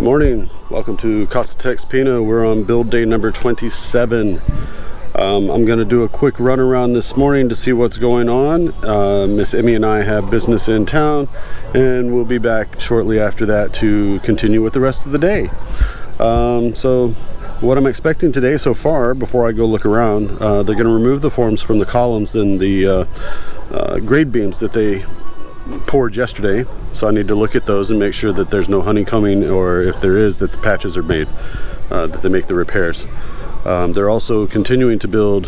Morning, welcome to Casa TexPina. We're on build day number 27. I'm going to do a quick run around this morning to see what's going on. Miss Emie and I have business in town, and we'll be back shortly after that to continue with the rest of the day. So what I'm expecting today so far, before I go look around, they're going to remove the forms from the columns and the grade beams that they poured yesterday. So I need to look at those and make sure that there's no honeycombing, or if there is, that the patches are made, that they make the repairs. They're also continuing to build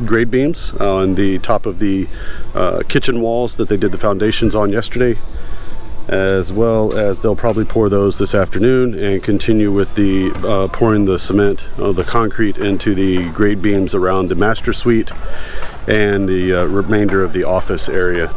grade beams on the top of the kitchen walls that they did the foundations on yesterday, as well as they'll probably pour those this afternoon and continue with the pouring the cement, the concrete into the grade beams around the master suite and the remainder of the office area.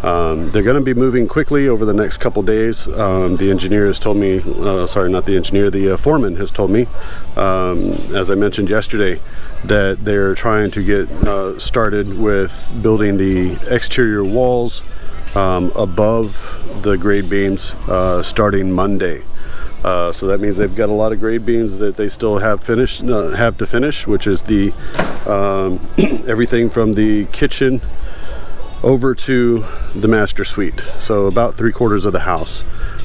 They're going to be moving quickly over the next couple days. The engineer has told me, sorry, not the engineer, the foreman has told me, as I mentioned yesterday, that they're trying to get started with building the exterior walls above the grade beams starting Monday. So that means they've got a lot of grade beams that they still have to finish, which is the everything from the kitchen over to the master suite, so about 3/4 of the house,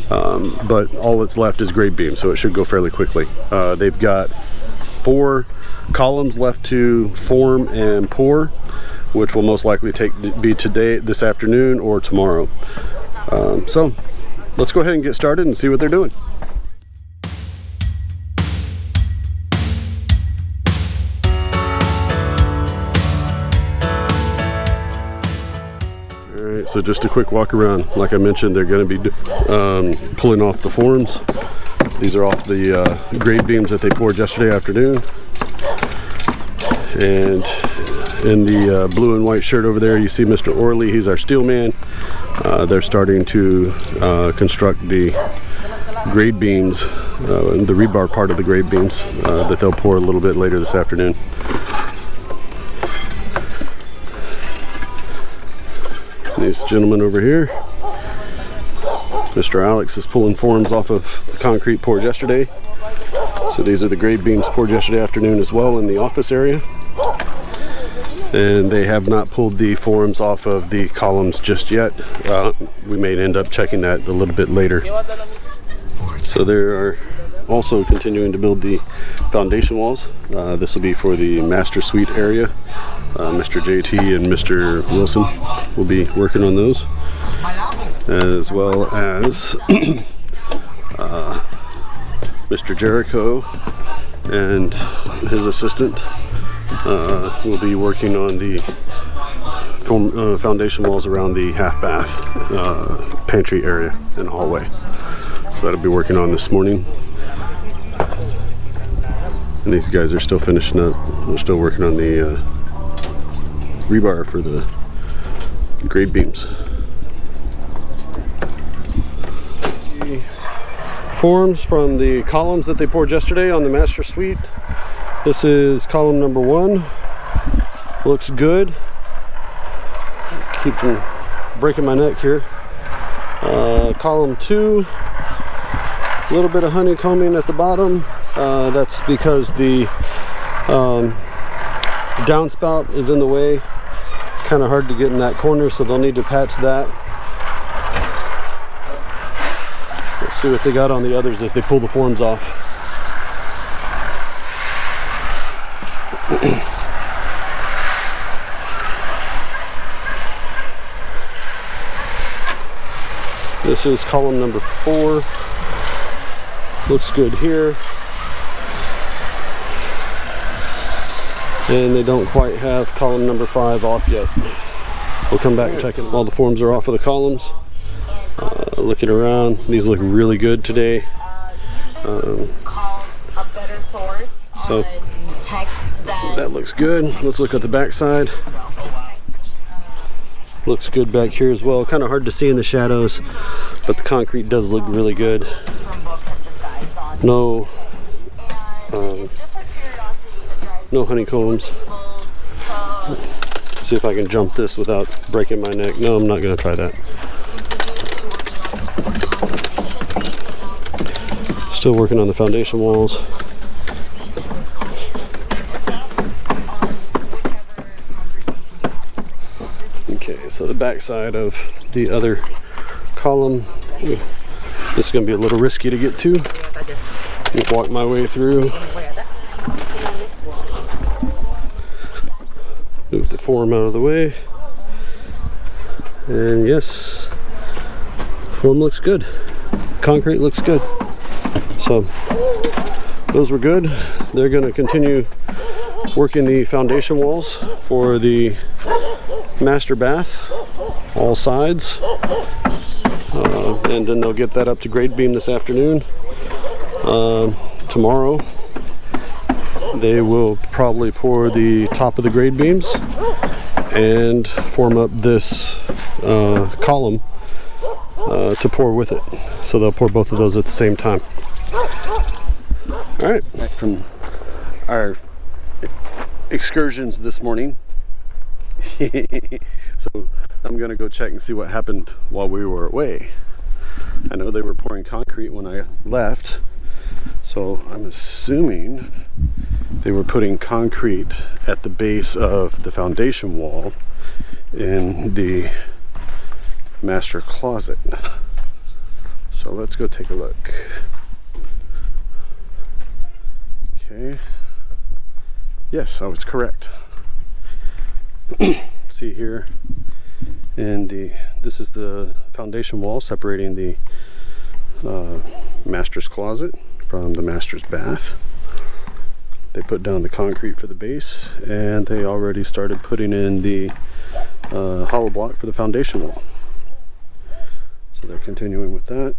but all that's left is grade beam, so it should go fairly quickly. They've got 4 columns left to form and pour, which will most likely be today, this afternoon, or tomorrow. So let's go ahead and get started and see what they're doing. So just a quick walk around. Like I mentioned, they're going to be pulling off the forms. These are off the grade beams that they poured yesterday afternoon. And in the blue and white shirt over there, you see Mr. Orley. He's our steel man. They're starting to construct the grade beams, the rebar part of the grade beams that they'll pour a little bit later this afternoon. This gentleman over here, Mr. Alex, is pulling forms off of the concrete poured yesterday. So these are the grade beams poured yesterday afternoon as well in the office area. And they have not pulled the forms off of the columns just yet. We may end up checking that a little bit later. So they are also continuing to build the foundation walls. This will be for the master suite area. Mr. JT and Mr. Wilson will be working on those, as well as Mr. Jericho and his assistant will be working on the foundation walls around the half bath pantry area and hallway. So that'll be working on this morning. And these guys are still finishing up. They're still working on the rebar for the grade beams. Forms from the columns that they poured yesterday on the master suite. This is column number 1. Looks good. Keep from breaking my neck here. Column 2, a little bit of honeycombing at the bottom. That's because the downspout is in the way. Kind of hard to get in that corner, so they'll need to patch that. Let's see what they got on the others as they pull the forms off. This is column number 4. Looks good here. And they don't quite have column number 5 off yet. We'll come back and check it. All the forms are off of the columns. Looking around, these look really good today. So that looks good. Let's look at the back side. Looks good back here as well. Kind of hard to see in the shadows, but the concrete does look really good. No honeycombs. See if I can jump this without breaking my neck. No, I'm not going to try that. Still working on the foundation walls. Okay, so the back side of the other column, this is going to be a little risky to get to. Just walk my way through. Move the form out of the way. And yes, form looks good. Concrete looks good. So those were good. They're going to continue working the foundation walls for the master bath, all sides. And then they'll get that up to grade beam this afternoon. Tomorrow they will probably pour the top of the grade beams and form up this column to pour with it. So they'll pour both of those at the same time. All right, back from our excursions this morning. So I'm gonna go check and see what happened while we were away. I know they were pouring concrete when I left, so I'm assuming they were putting concrete at the base of the foundation wall in the master closet. So let's go take a look. Okay. Yes, I was correct. See here, and this is the foundation wall separating the master's closet from the master's bath. They put down the concrete for the base, and they already started putting in the hollow block for the foundation wall. So they're continuing with that.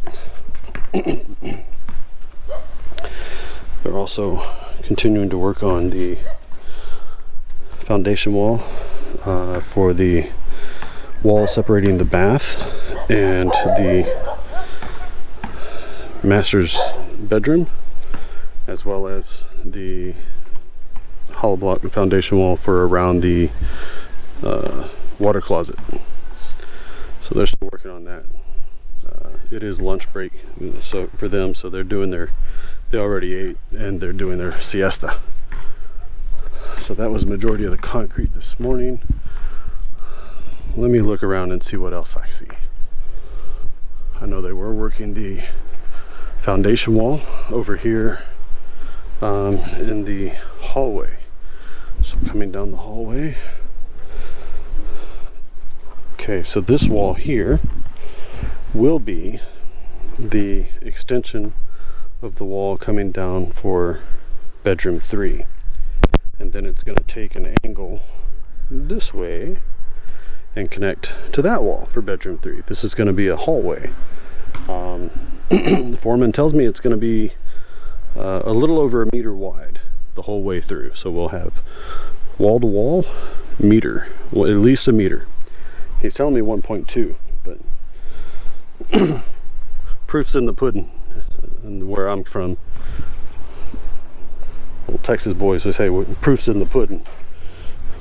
They're also continuing to work on the foundation wall for the wall separating the bath and the master's bedroom, as well as the hollow block and foundation wall for around the water closet. So they're still working on that. It is lunch break, so for them, so they're doing they already ate and they're doing their siesta. So that was the majority of the concrete this morning. Let me look around and see what else I see. I know they were working the foundation wall over here in the hallway. So coming down the hallway. Okay, so this wall here will be the extension of the wall coming down for bedroom 3. And then it's going to take an angle this way and connect to that wall for bedroom 3. This is going to be a hallway. The foreman tells me it's going to be a little over 1 meter wide the whole way through. So we'll have wall to wall meter, well, at least 1 meter. He's telling me 1.2, but proof's in the pudding. And where I'm from, old Texas boys would say, well, proof's in the pudding.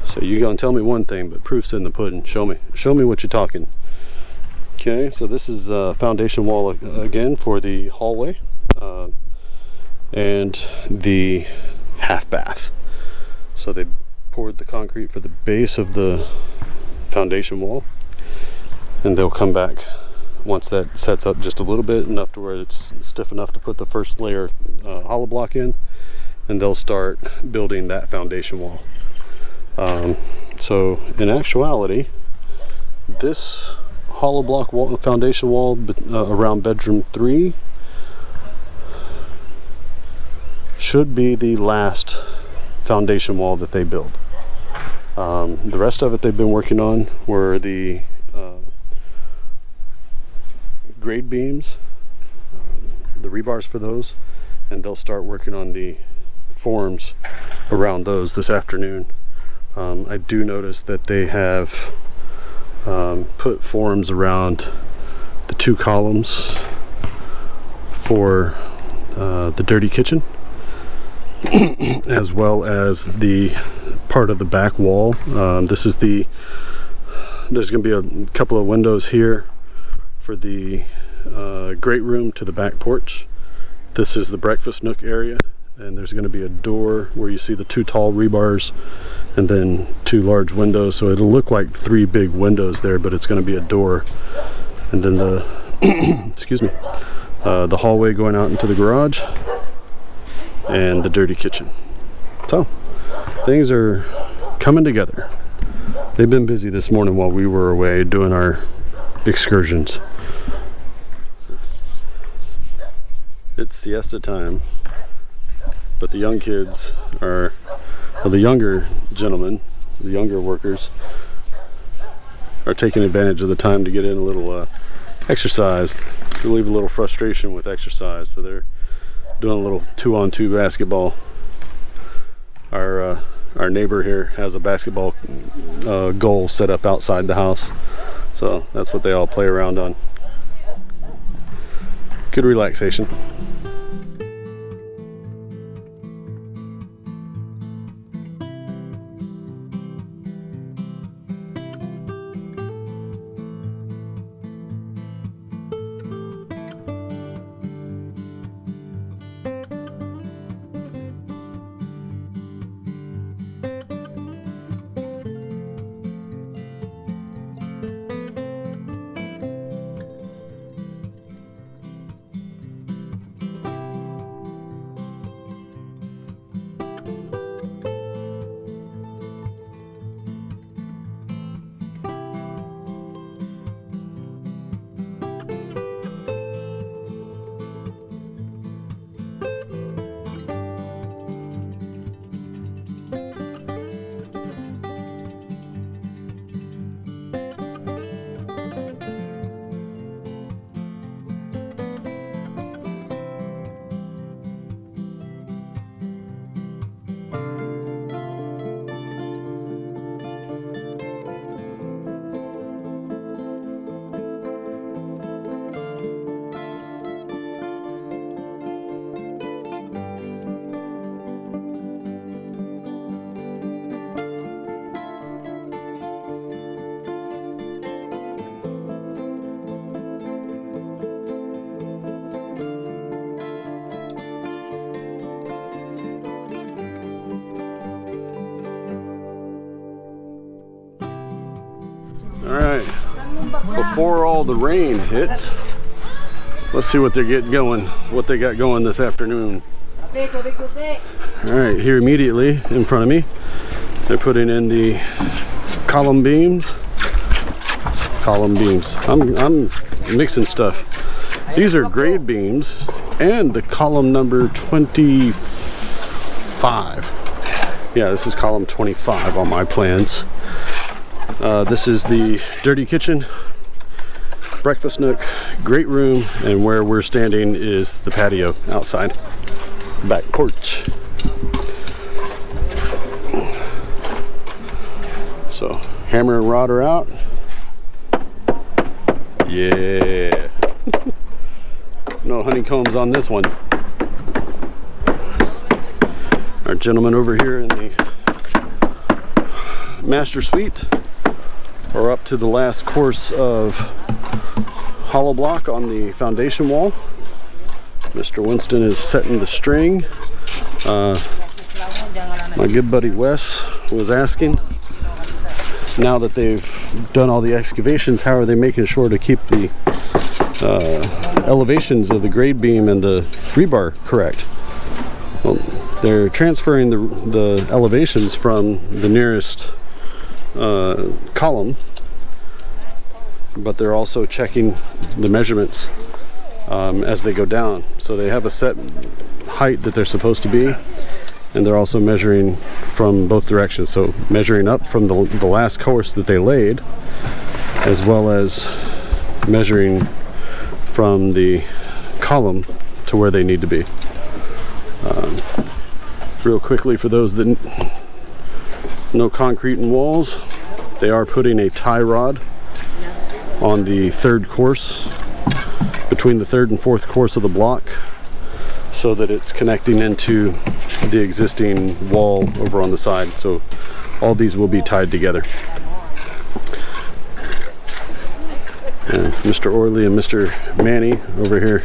So you're gonna tell me one thing, but proof's in the pudding. Show me what you're talking. Okay, so this is a foundation wall again for the hallway and the half bath. So they poured the concrete for the base of the foundation wall, and they'll come back once that sets up just a little bit, enough to where it's stiff enough to put the first layer hollow block in, and they'll start building that foundation wall. So in actuality, this hollow block wall, foundation wall around bedroom 3 should be the last foundation wall that they build. The rest of it they've been working on were the grade beams, the rebars for those, and they'll start working on the forms around those this afternoon. I do notice that they have put forms around the 2 columns for the dirty kitchen, as well as the part of the back wall. There's going to be a couple of windows here for the great room to the back porch. This is the breakfast nook area, and there's going to be a door where you see the 2 tall rebars and then 2 large windows, so it'll look like 3 big windows there, but it's going to be a door. And then the excuse me, the hallway going out into the garage and the dirty kitchen. So things are coming together. They've been busy this morning while we were away doing our excursions. It's siesta time, but the young kids are, well, the younger gentlemen, the younger workers are taking advantage of the time to get in a little exercise, relieve a little frustration with exercise. So they're doing a little 2-on-2 basketball. Our neighbor here has a basketball goal set up outside the house, so that's what they all play around on. Good relaxation. Before all the rain hits, let's see what they're getting going, what they got going this afternoon. All right, here immediately in front of me, they're putting in the column beams. I'm mixing stuff. These are grade beams and the column number 25. Yeah, this is column 25 on my plans. This is the dirty kitchen, breakfast nook, great room, and where we're standing is the patio outside, back porch. So hammer and rod are out. Yeah. No honeycombs on this one. Our gentleman over here in the master suite are up to the last course of hollow block on the foundation wall. Mr. Winston is setting the string. My good buddy Wes was asking, now that they've done all the excavations, how are they making sure to keep the elevations of the grade beam and the rebar correct? Well, they're transferring the elevations from the nearest column, but they're also checking the measurements as they go down. So they have a set height that they're supposed to be, and they're also measuring from both directions. So measuring up from the last course that they laid, as well as measuring from the column to where they need to be. Real quickly, for those that no concrete in walls, they are putting a tie rod on the third course, between the third and fourth course of the block, so that it's connecting into the existing wall over on the side. So all these will be tied together. And Mr. Orley and Mr. Manny over here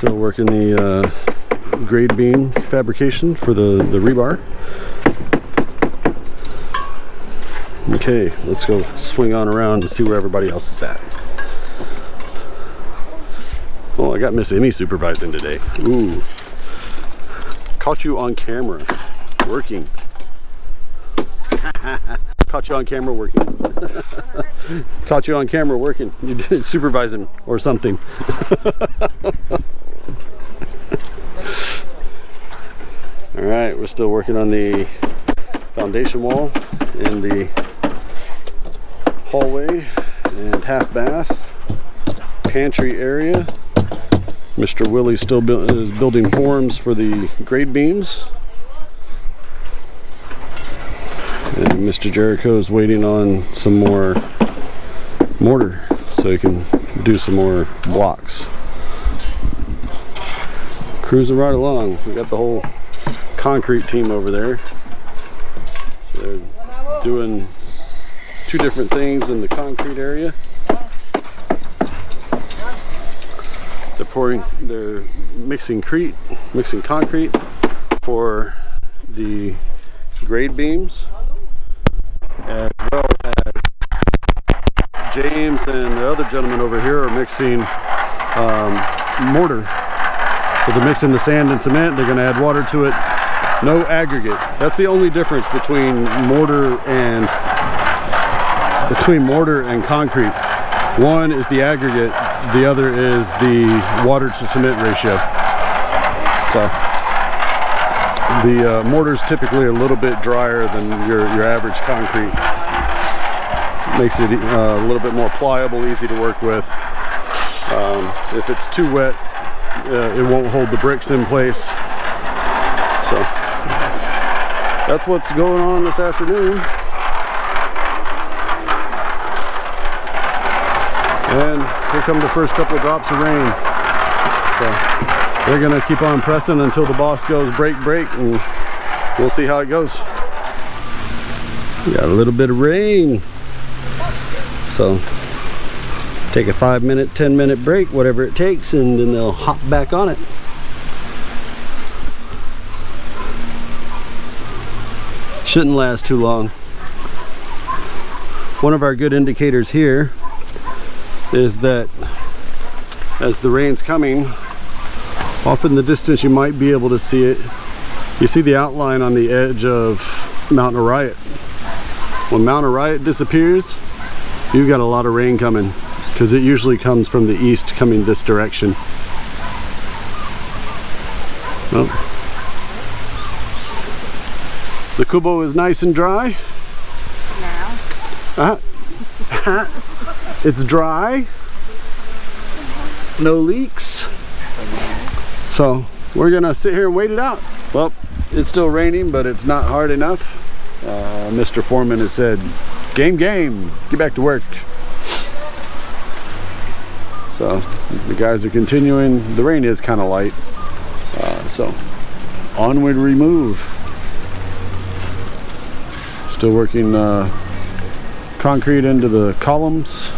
Still working the grade beam fabrication for the rebar. Okay, let's go swing on around and see where everybody else is at. Oh, I got Miss Emie supervising today. Ooh. Caught you on camera working. Caught you on camera working. Caught you on camera working. You did supervising or something. All right, we're still working on the foundation wall in the hallway and half bath pantry area. Mr. Willie still is building forms for the grade beams, and Mr. Jericho is waiting on some more mortar so he can do some more blocks. Cruising right along. We got the whole concrete team over there. So they're doing two different things in the concrete area. They're mixing concrete for the grade beams, as well as James and the other gentleman over here are mixing mortar. So they're mixing the sand and cement. They're going to add water to it. No aggregate. That's the only difference between mortar and concrete. One is the aggregate, the other is the water to cement ratio. So the mortar is typically a little bit drier than your average concrete. Makes it a little bit more pliable, easy to work with. If it's too wet, it won't hold the bricks in place. So that's what's going on this afternoon. And here come the first couple of drops of rain. So they're gonna keep on pressing until the boss goes break, and we'll see how it goes. We got a little bit of rain. So take a 5-minute, 10-minute break, whatever it takes, and then they'll hop back on it. Shouldn't last too long. One of our good indicators here is that as the rain's coming, off in the distance you might be able to see it. You see the outline on the edge of Mount Orion. When Mount Orion disappears, you've got a lot of rain coming, because it usually comes from the east coming this direction. Oh. The kubo is nice and dry. Now. It's dry, no leaks, so we're gonna sit here and wait it out. Well, it's still raining, but it's not hard enough. Mr. Foreman has said, game, get back to work. So the guys are continuing. The rain is kind of light, so onward we move. Still working concrete into the columns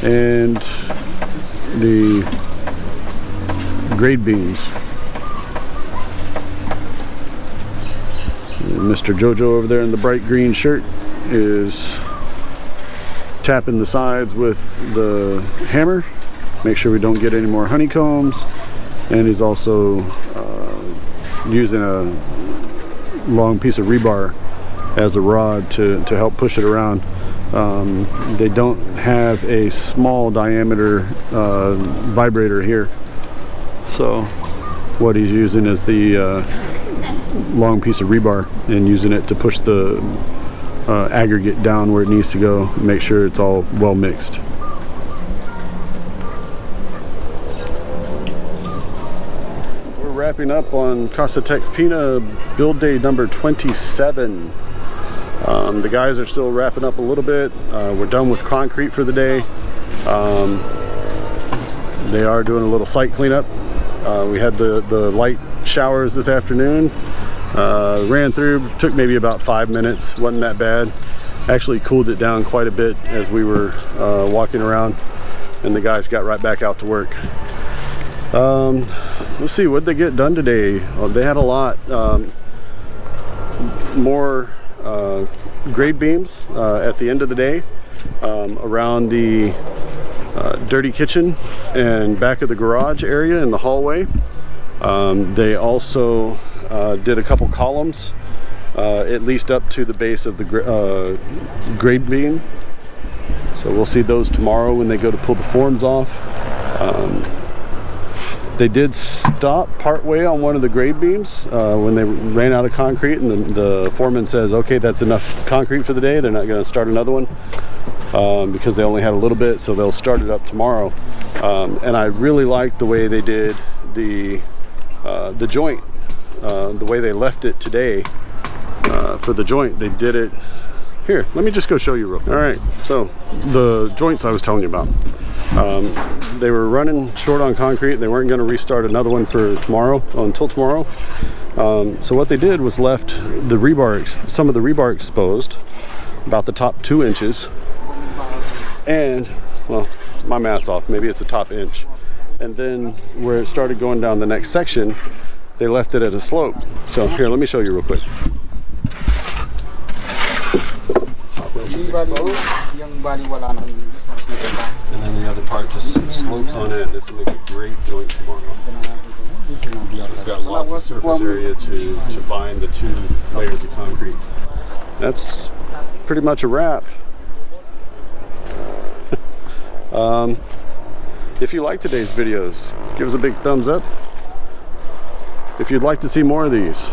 and the grade beams. And Mr. Jojo over there in the bright green shirt is tapping the sides with the hammer, make sure we don't get any more honeycombs, and he's also using a long piece of rebar as a rod to help push it around. They don't have a small diameter vibrator here, so what he's using is the long piece of rebar and using it to push the aggregate down where it needs to go, make sure it's all well mixed. We're wrapping up on Casa TexPina build day number 27. The guys are still wrapping up a little bit. We're done with concrete for the day. They are doing a little site cleanup. We had the light showers this afternoon. Ran through, took maybe about 5 minutes, wasn't that bad. Actually cooled it down quite a bit as we were walking around, and the guys got right back out to work. Let's see what they get done today. They had a lot more grade beams at the end of the day around the dirty kitchen and back of the garage area in the hallway. They also did a couple columns at least up to the base of the grade beam. So we'll see those tomorrow when they go to pull the forms off. They did stop partway on one of the grade beams when they ran out of concrete, and the foreman says, okay, that's enough concrete for the day. They're not going to start another one because they only had a little bit, so they'll start it up tomorrow. And I really liked the way they did the joint, the way they left it today for the joint. They did it here. Let me just go show you real quick. All right, so the joints I was telling you about. They were running short on concrete. They weren't going to restart another one for tomorrow, until tomorrow. So what they did was left the rebar, some of the rebar exposed, about the top 2 inches, and, well, my math's off, maybe it's a top inch. And then where it started going down the next section, they left it at a slope. So here, let me show you real quick. And then the other part just slopes on in. This will make a great joint tomorrow. So it's got lots of surface area to bind the 2 layers of concrete. That's pretty much a wrap. If you like today's videos, give us a big thumbs up. If you'd like to see more of these,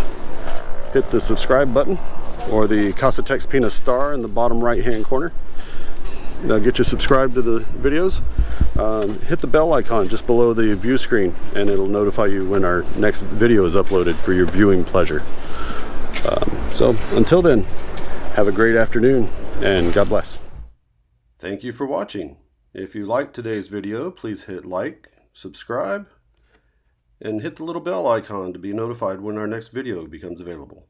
hit the subscribe button or the Casa TexPina star in the bottom right hand corner. That'll get you subscribed to the videos. Hit the bell icon just below the view screen and it'll notify you when our next video is uploaded for your viewing pleasure. So until then, have a great afternoon and God bless. Thank you for watching. If you liked today's video, please hit like, subscribe, and hit the little bell icon to be notified when our next video becomes available.